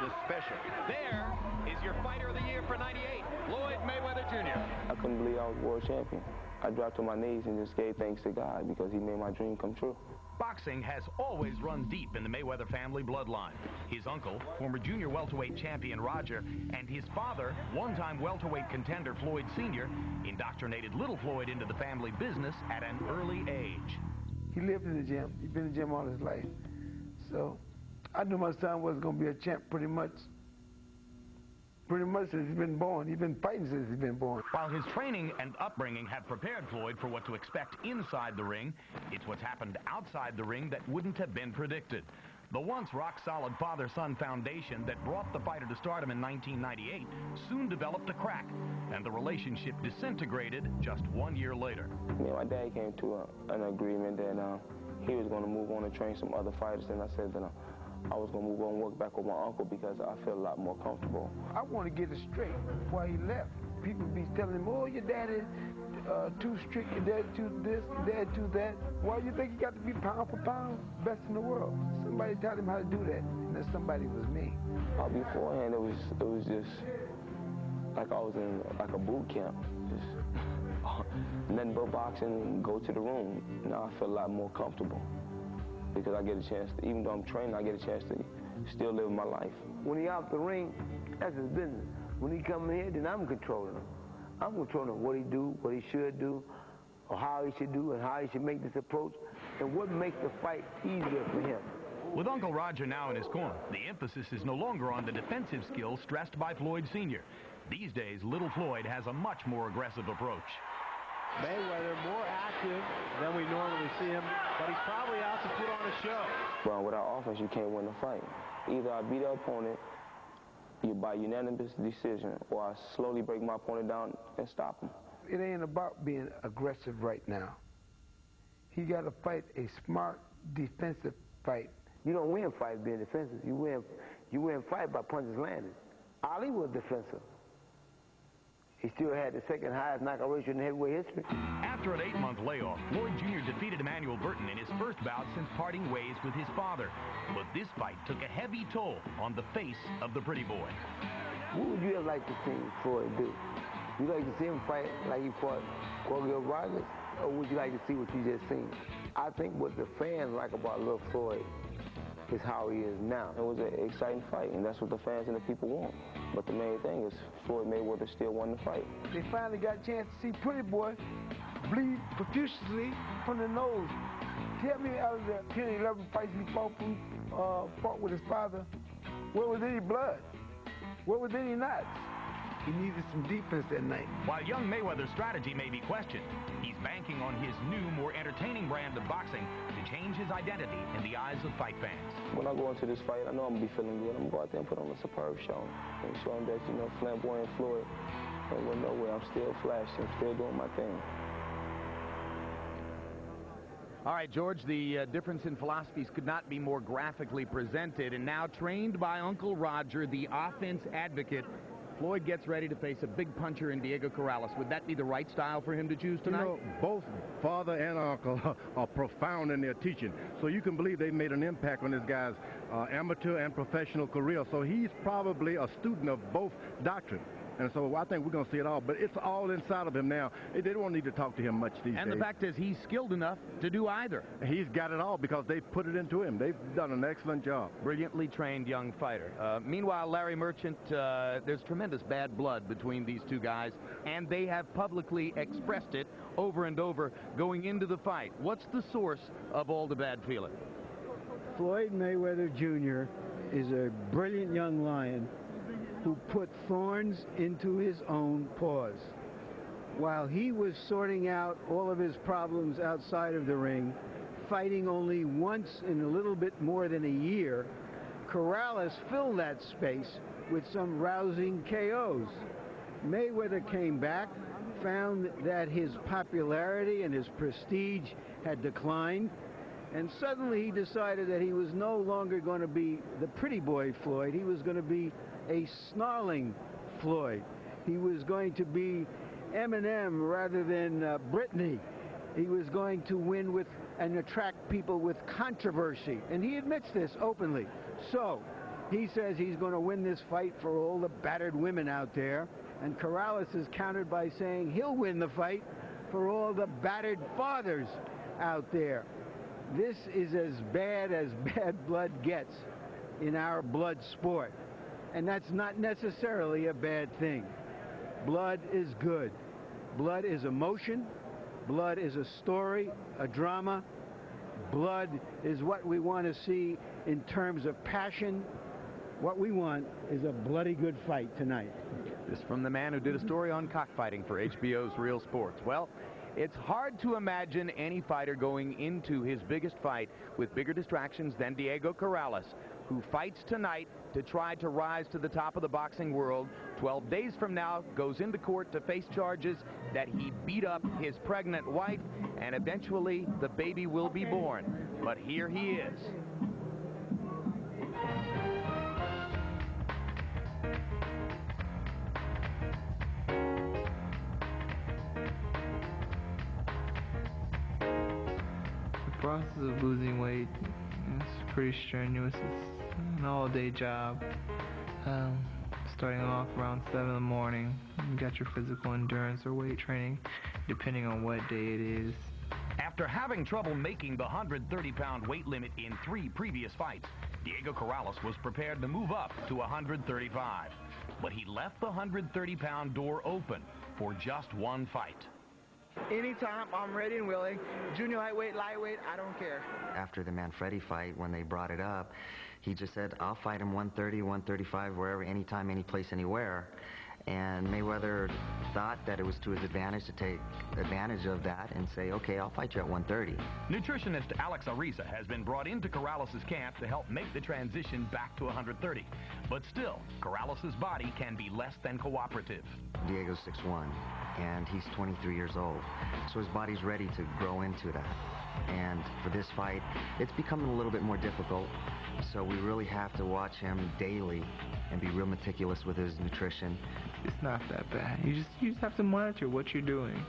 the special. There is your Fighter of the Year for '98, Floyd Mayweather Jr. I couldn't believe I was world champion. I dropped to my knees and just gave thanks to God because he made my dream come true. Boxing has always run deep in the Mayweather family bloodline. His uncle, former junior welterweight champion Roger, and his father, one-time welterweight contender Floyd Sr., indoctrinated little Floyd into the family business at an early age. He lived in the gym. He's been in the gym all his life. So I knew my son was going to be a champ pretty much since he's been born. He's been fighting since he's been born. While his training and upbringing have prepared Floyd for what to expect inside the ring, it's what's happened outside the ring that wouldn't have been predicted. The once rock-solid father-son foundation that brought the fighter to stardom in 1998 soon developed a crack, and the relationship disintegrated just 1 year later. Me and my dad came to an agreement that he was going to move on and train some other fighters, and I said that I was going to move on and work back with my uncle because I feel a lot more comfortable. I want to get it straight before he left. People be telling him, oh, your dad is too strict, your dad too this, your dad too that. Why do you think he got to be pound for pound best in the world? Somebody taught him how to do that, and that somebody was me. Beforehand, it was just like I was in like a boot camp. Just nothing but boxing and go to the room. Now I feel a lot more comfortable because I get a chance to, even though I'm training, I get a chance to still live my life. When he out the ring, that's his business. When he come in here, then I'm controlling him. I'm controlling what he do, what he should do, or how he should do, and how he should make this approach, and what makes the fight easier for him. With Uncle Roger now in his corner, the emphasis is no longer on the defensive skills stressed by Floyd Sr. These days, little Floyd has a much more aggressive approach. Mayweather more active than we normally see him, but he's probably out to put on a show. Well, without offense, you can't win the fight. Either I beat the opponent by unanimous decision, or I slowly break my opponent down and stop him. It ain't about being aggressive right now. He got to fight a smart defensive fight. You don't win fights being defensive. You win fight by punches landed. Ali was defensive. He still had the second highest knockout ratio in heavyweight history. After an 8-month layoff, Floyd Jr. defeated Emmanuel Burton in his first bout since parting ways with his father. But this fight took a heavy toll on the face of the pretty boy. What would you have liked to see Floyd do? Would you like to see him fight like he fought Jorge Rodriguez? Or would you like to see what you just seen? I think what the fans like about little Floyd is how he is now. It was an exciting fight, and that's what the fans and the people want. But the main thing is Floyd Mayweather still won the fight. They finally got a chance to see Pretty Boy bleed profusely from the nose. Tell me, out of the 10, 11 fights he fought with his father, where was any blood? Where was any knots? He needed some defense that night. While young Mayweather's strategy may be questioned, he's banking on his new, more entertaining brand of boxing to change his identity in the eyes of fight fans. When I go into this fight, I know I'm going to be feeling good. I'm going to go out there and put on a superb show and show him that, flamboyant Floyd ain't going nowhere. I'm still flashing, I'm still doing my thing. All right, George, the difference in philosophies could not be more graphically presented. And now, trained by Uncle Roger, the offense advocate, Floyd gets ready to face a big puncher in Diego Corrales. Would that be the right style for him to choose tonight? You know, both father and uncle are profound in their teaching. So you can believe they've made an impact on this guy's amateur and professional career. So he's probably a student of both doctrine. And so I think we're going to see it all. But it's all inside of him now. They don't need to talk to him much these days. And the fact is he's skilled enough to do either. He's got it all because they've put it into him. They've done an excellent job. Brilliantly trained young fighter. Meanwhile, Larry Merchant, there's tremendous bad blood between these two guys, and they have publicly expressed it over and over going into the fight. What's the source of all the bad feeling? Floyd Mayweather Jr. is a brilliant young lion who put thorns into his own paws. While he was sorting out all of his problems outside of the ring, fighting only once in a little bit more than a year, Corrales filled that space with some rousing KOs. Mayweather came back, found that his popularity and his prestige had declined, and suddenly he decided that he was no longer going to be the pretty boy Floyd. He was going to be a snarling Floyd. He was going to be Eminem rather than Britney. He was going to win with and attract people with controversy. And he admits this openly. So He says he's going to win this fight for all the battered women out there. And Corrales is countered by saying he'll win the fight for all the battered fathers out there. This is as bad blood gets in our blood sport. And that's not necessarily a bad thing. Blood is good. Blood is emotion. Blood is a story, a drama. Blood is what we want to see in terms of passion. What we want is a bloody good fight tonight. This from the man who did a story on cockfighting for HBO's Real Sports. Well, it's hard to imagine any fighter going into his biggest fight with bigger distractions than Diego Corrales, who fights tonight to try to rise to the top of the boxing world. 12 days from now, goes into court to face charges that he beat up his pregnant wife, and eventually the baby will be born. But here he is. The process of losing weight is pretty strenuous. It's an all-day job. Starting off around 7 in the morning, you got your physical endurance or weight training, depending on what day it is. After having trouble making the 130-pound weight limit in 3 previous fights, Diego Corrales was prepared to move up to 135. But he left the 130-pound door open for just one fight. Anytime, I'm ready and willing. Junior lightweight, I don't care. After the Manfredi fight, when they brought it up, he just said, I'll fight him 130, 135, wherever, anytime, any place, anywhere. And Mayweather thought that it was to his advantage to take advantage of that and say, okay, I'll fight you at 130. Nutritionist Alex Ariza has been brought into Corrales' camp to help make the transition back to 130. But still, Corrales' body can be less than cooperative. Diego's 6'1", and he's 23 years old. So his body's ready to grow into that. And for this fight, it's becoming a little bit more difficult. So we really have to watch him daily and be real meticulous with his nutrition. It's not that bad. You just have to monitor what you're doing.